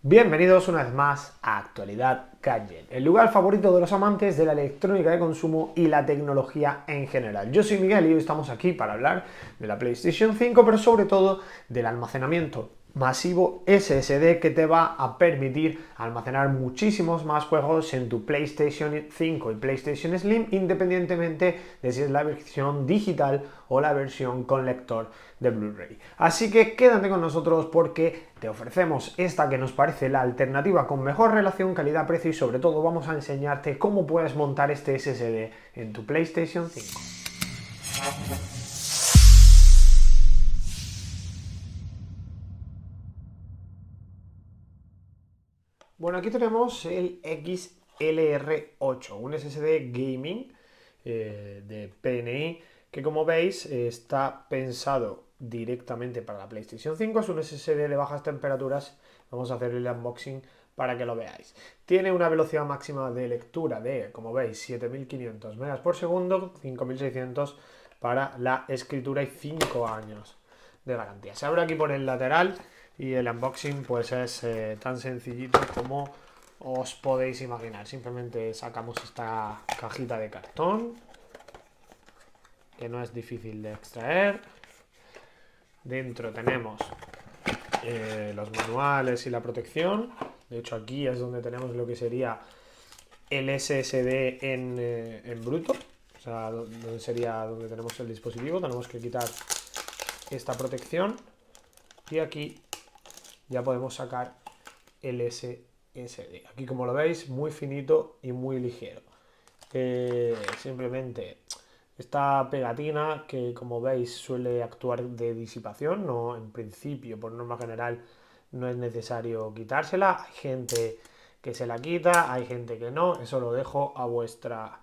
Bienvenidos una vez más a Actualidad Gadget, el lugar favorito de los amantes de la electrónica de consumo y la tecnología en general. Yo soy Miguel y hoy estamos aquí para hablar de la PlayStation 5, pero sobre todo del almacenamiento masivo SSD que te va a permitir almacenar muchísimos más juegos en tu PlayStation 5 y PlayStation Slim, independientemente de si es la versión digital o la versión con lector de Blu-ray. Así que quédate con nosotros porque te ofrecemos esta que nos parece la alternativa con mejor relación calidad-precio y sobre todo vamos a enseñarte cómo puedes montar este SSD en tu PlayStation 5. Bueno, aquí tenemos el XLR8, un SSD gaming de PNI que, como veis, está pensado directamente para la PlayStation 5. Es un SSD de bajas temperaturas. Vamos a hacer el unboxing para que lo veáis. Tiene una velocidad máxima de lectura de, como veis, 7500 megas por segundo, 5600 para la escritura y 5 años de garantía. Se abre aquí por el lateral y el unboxing pues es tan sencillito como os podéis imaginar. Simplemente sacamos esta cajita de cartón que no es difícil de extraer. Dentro tenemos los manuales y la protección. De hecho, aquí es donde tenemos lo que sería el SSD en bruto, o sea, donde sería donde tenemos el dispositivo. Tenemos que quitar esta protección y aquí ya podemos sacar el SSD. Aquí, como lo veis, muy finito y muy ligero. Simplemente esta pegatina que, como veis, suele actuar de disipación, no, en principio, por norma general, no es necesario quitársela. Hay gente que se la quita, hay gente que no, eso lo dejo a vuestra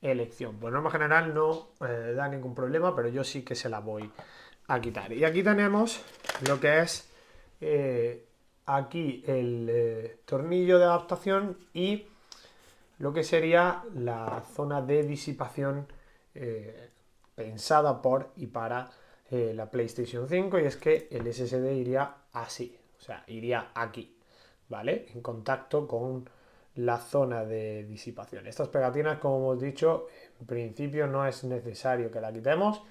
elección. Por norma general no da ningún problema, pero yo sí que se la voy a quitar. Y aquí tenemos lo que es aquí el tornillo de adaptación y lo que sería la zona de disipación pensada por y para la PlayStation 5, y es que el SSD iría así, o sea, iría aquí, ¿vale? En contacto con la zona de disipación. Estas pegatinas, como hemos dicho, en principio no es necesario que la quitemos,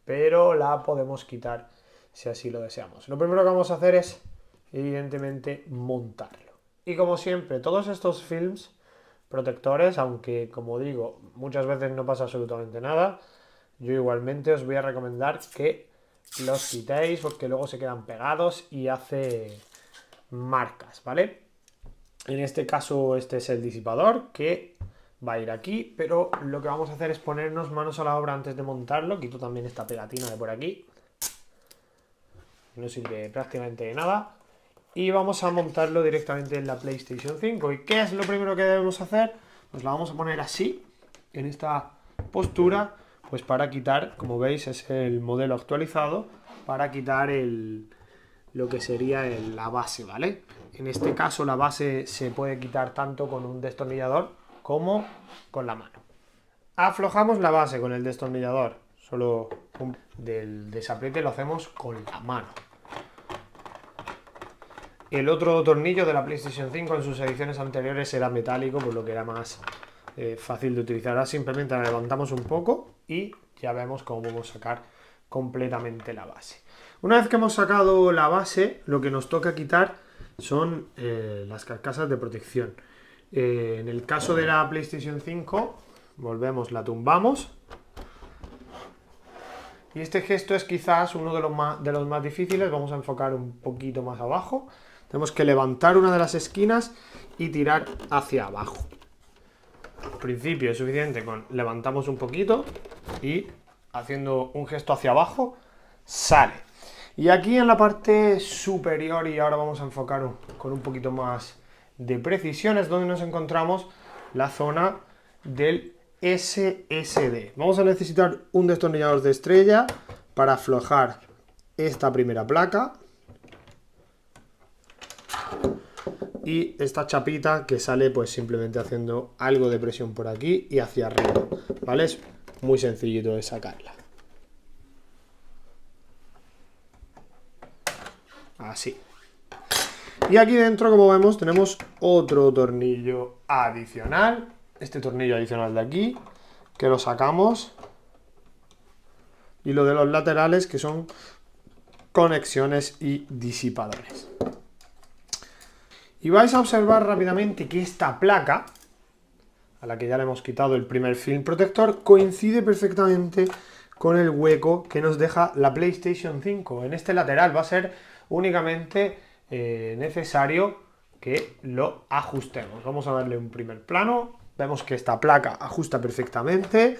pero la podemos quitar si así lo deseamos. Lo primero que vamos a hacer es, evidentemente, montarlo. Y como siempre, todos estos films protectores, aunque, como digo, muchas veces no pasa absolutamente nada, yo igualmente os voy a recomendar que los quitéis porque luego se quedan pegados y hace marcas, ¿vale? En este caso este es el disipador que va a ir aquí, pero lo que vamos a hacer es ponernos manos a la obra antes de montarlo. Quito también esta pegatina de por aquí, no sirve prácticamente de nada, y vamos a montarlo directamente en la PlayStation 5. ¿Y qué es lo primero que debemos hacer? Pues la vamos a poner así, en esta postura, pues para quitar, como veis es el modelo actualizado, para quitar lo que sería la base, ¿vale? En este caso la base se puede quitar tanto con un destornillador como con la mano. Aflojamos la base con el destornillador, solo del desapriete lo hacemos con la mano. El otro tornillo de la PlayStation 5 en sus ediciones anteriores era metálico, por lo que era más fácil de utilizar. Ahora simplemente la levantamos un poco y ya vemos cómo podemos sacar completamente la base. Una vez que hemos sacado la base, lo que nos toca quitar son las carcasas de protección. En el caso de la PlayStation 5, volvemos, la tumbamos. Y este gesto es quizás uno de los más difíciles. Vamos a enfocar un poquito más abajo. Tenemos que levantar una de las esquinas y tirar hacia abajo. Al principio es suficiente con levantamos un poquito y haciendo un gesto hacia abajo sale. Y aquí en la parte superior, y ahora vamos a enfocar con un poquito más de precisión, es donde nos encontramos la zona del SSD. Vamos a necesitar un destornillador de estrella para aflojar esta primera placa y esta chapita que sale pues simplemente haciendo algo de presión por aquí y hacia arriba, ¿vale? Es muy sencillito de sacarla. Así. Y aquí dentro, como vemos, tenemos otro tornillo adicional. Este tornillo adicional de aquí, que lo sacamos. Y lo de los laterales, que son conexiones y disipadores. Y vais a observar rápidamente que esta placa, a la que ya le hemos quitado el primer film protector, coincide perfectamente con el hueco que nos deja la PlayStation 5. En este lateral va a ser únicamente necesario que lo ajustemos. Vamos a darle un primer plano. Vemos que esta placa ajusta perfectamente,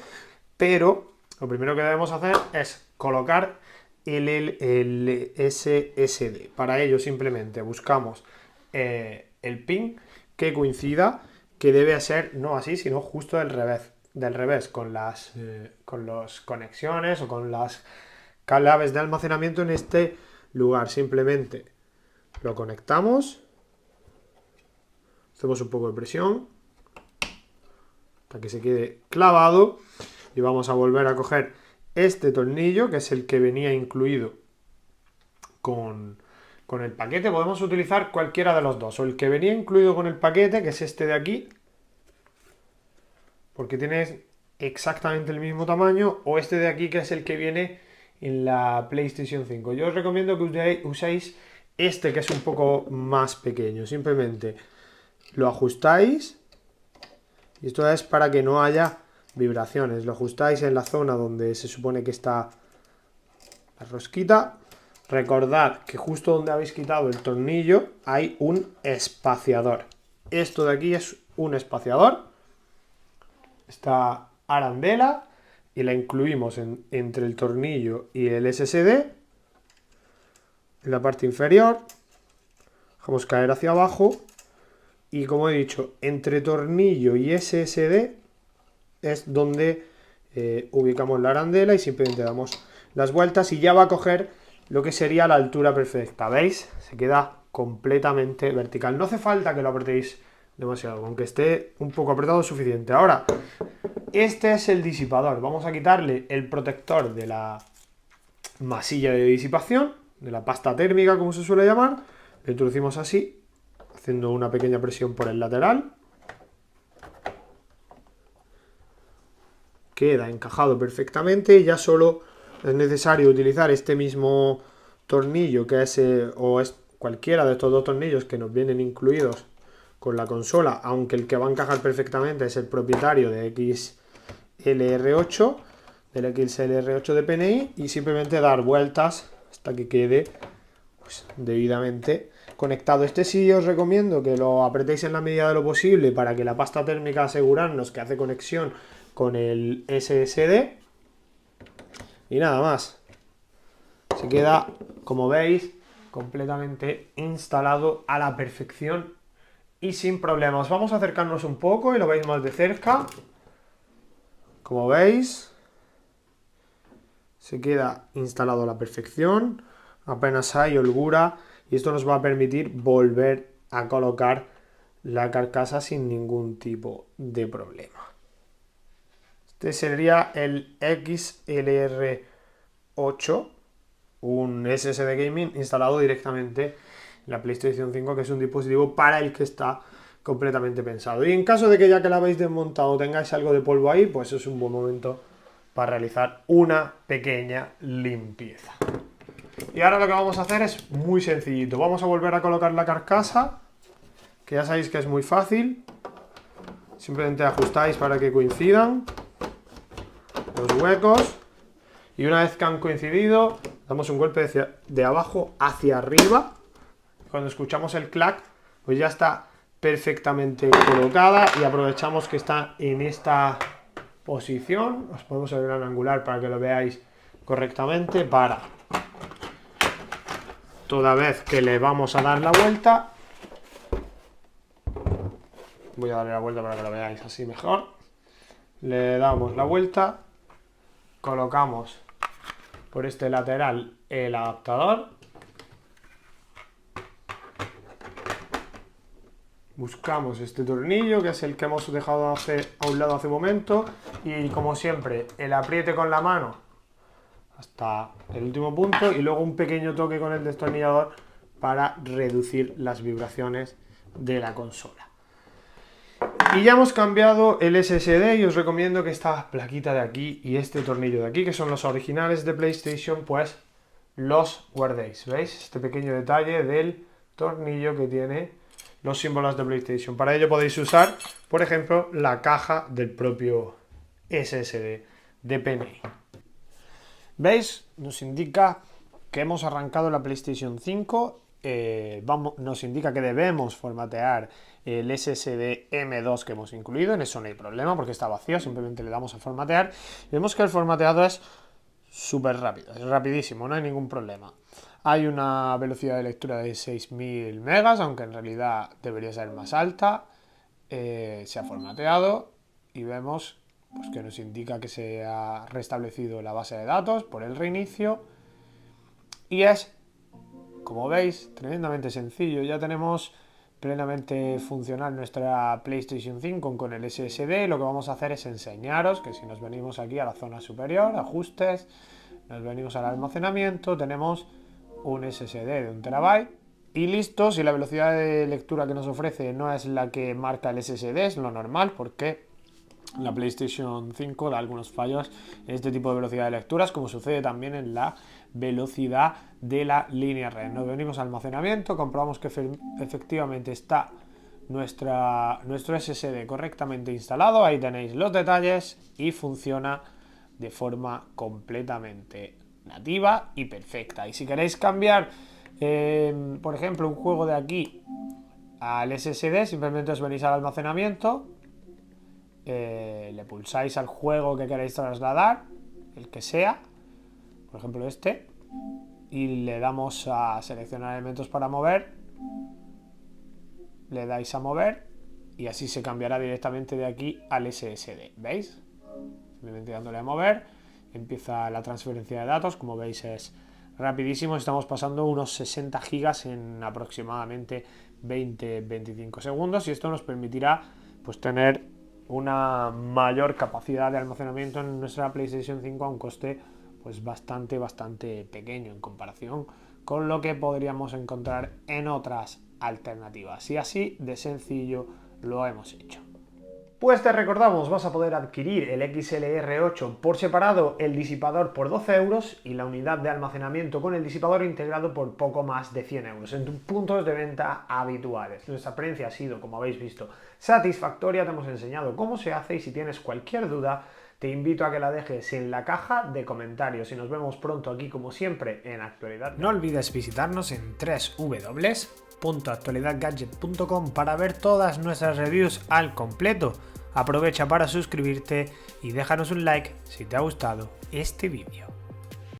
pero lo primero que debemos hacer es colocar el SSD. Para ello simplemente buscamos el pin que coincida, que debe ser no así, sino justo del revés, con las conexiones o con las claves de almacenamiento en este lugar. Simplemente lo conectamos, hacemos un poco de presión para que se quede clavado y vamos a volver a coger este tornillo, que es el que venía incluido con el paquete. Podemos utilizar cualquiera de los dos, o el que venía incluido con el paquete, que es este de aquí, porque tiene exactamente el mismo tamaño, o este de aquí, que es el que viene en la PlayStation 5. Yo os recomiendo que uséis este, que es un poco más pequeño. Simplemente lo ajustáis, y esto es para que no haya vibraciones. Lo ajustáis en la zona donde se supone que está la rosquita. Recordad que justo donde habéis quitado el tornillo hay un espaciador. Esto de aquí es un espaciador. Esta arandela, y la incluimos entre el tornillo y el SSD. En la parte inferior dejamos caer hacia abajo, y como he dicho, entre tornillo y SSD es donde ubicamos la arandela, y simplemente damos las vueltas y ya va a coger lo que sería la altura perfecta. ¿Veis? Se queda completamente vertical. No hace falta que lo apretéis demasiado, aunque esté un poco apretado es suficiente. Ahora, este es el disipador. Vamos a quitarle el protector de la masilla de disipación, de la pasta térmica, como se suele llamar. Lo introducimos así, haciendo una pequeña presión por el lateral. Queda encajado perfectamente, y ya solo es necesario utilizar este mismo tornillo, que es cualquiera de estos dos tornillos que nos vienen incluidos con la consola, aunque el que va a encajar perfectamente es el propietario de XLR8, del XLR8 de PNI, y simplemente dar vueltas hasta que quede pues debidamente conectado. Este sí os recomiendo que lo apretéis en la medida de lo posible, para que la pasta térmica asegurarnos que hace conexión con el SSD. Y nada más. Se queda, como veis, completamente instalado a la perfección y sin problemas. Vamos a acercarnos un poco y lo veis más de cerca. Como veis, se queda instalado a la perfección. Apenas hay holgura, y esto nos va a permitir volver a colocar la carcasa sin ningún tipo de problema. Este sería el XLR8, un SSD gaming instalado directamente en la PlayStation 5, que es un dispositivo para el que está completamente pensado. Y en caso de que ya que la habéis desmontado tengáis algo de polvo ahí, pues es un buen momento para realizar una pequeña limpieza. Y ahora lo que vamos a hacer es muy sencillito. Vamos a volver a colocar la carcasa, que ya sabéis que es muy fácil. Simplemente ajustáis para que coincidan los huecos, y una vez que han coincidido damos un golpe de abajo hacia arriba. Cuando escuchamos el clac, pues ya está perfectamente colocada, y aprovechamos que está en esta posición. Os ponemos el gran angular para que lo veáis correctamente. Para toda vez que le vamos a dar la vuelta, voy a darle la vuelta para que lo veáis así mejor. Le damos la vuelta, colocamos por este lateral el adaptador, buscamos este tornillo, que es el que hemos dejado a un lado hace un momento, y como siempre el apriete con la mano hasta el último punto, y luego un pequeño toque con el destornillador para reducir las vibraciones de la consola. Y ya hemos cambiado el SSD y os recomiendo que esta plaquita de aquí y este tornillo de aquí, que son los originales de PlayStation, pues los guardéis. ¿Veis? Este pequeño detalle del tornillo que tiene los símbolos de PlayStation. Para ello podéis usar, por ejemplo, la caja del propio SSD de PNI. ¿Veis? Nos indica que hemos arrancado la PlayStation 5. Nos indica que debemos formatear el SSD M2 que hemos incluido. En eso no hay problema porque está vacío, simplemente le damos a formatear. Vemos que el formateado es súper rápido, es rapidísimo, no hay ningún problema. Hay una velocidad de lectura de 6000 megas, aunque en realidad debería ser más alta. Se ha formateado y vemos pues, que nos indica que se ha restablecido la base de datos por el reinicio. Y es, como veis, tremendamente sencillo. Ya tenemos plenamente funcional nuestra PlayStation 5 con el SSD. Lo que vamos a hacer es enseñaros que si nos venimos aquí a la zona superior, ajustes, nos venimos al almacenamiento, tenemos un SSD de 1 TB y listo. Si la velocidad de lectura que nos ofrece no es la que marca el SSD, es lo normal porque la PlayStation 5 da algunos fallos en este tipo de velocidad de lecturas, como sucede también en la velocidad de la línea red. Nos venimos al almacenamiento, comprobamos que efectivamente está nuestro SSD correctamente instalado. Ahí tenéis los detalles y funciona de forma completamente nativa y perfecta. Y si queréis cambiar, por ejemplo, un juego de aquí al SSD, simplemente os venís al almacenamiento, le pulsáis al juego que queréis trasladar, el que sea, por ejemplo este, y le damos a seleccionar elementos para mover, le dais a mover y así se cambiará directamente de aquí al SSD. ¿Veis? Simplemente dándole a mover empieza la transferencia de datos. Como veis es rapidísimo, estamos pasando unos 60 gigas en aproximadamente 20-25 segundos y esto nos permitirá pues tener una mayor capacidad de almacenamiento en nuestra PlayStation 5 a un coste pues bastante pequeño en comparación con lo que podríamos encontrar en otras alternativas. Y así de sencillo lo hemos hecho. Pues te recordamos, vas a poder adquirir el XLR8 por separado, el disipador por 12 euros y la unidad de almacenamiento con el disipador integrado por poco más de 100 euros en tus puntos de venta habituales. Nuestra experiencia ha sido, como habéis visto, satisfactoria. Te hemos enseñado cómo se hace y si tienes cualquier duda te invito a que la dejes en la caja de comentarios y nos vemos pronto aquí como siempre en Actualidad. No olvides visitarnos en www.actualidadgadget.com para ver todas nuestras reviews al completo. Aprovecha para suscribirte y déjanos un like si te ha gustado este vídeo.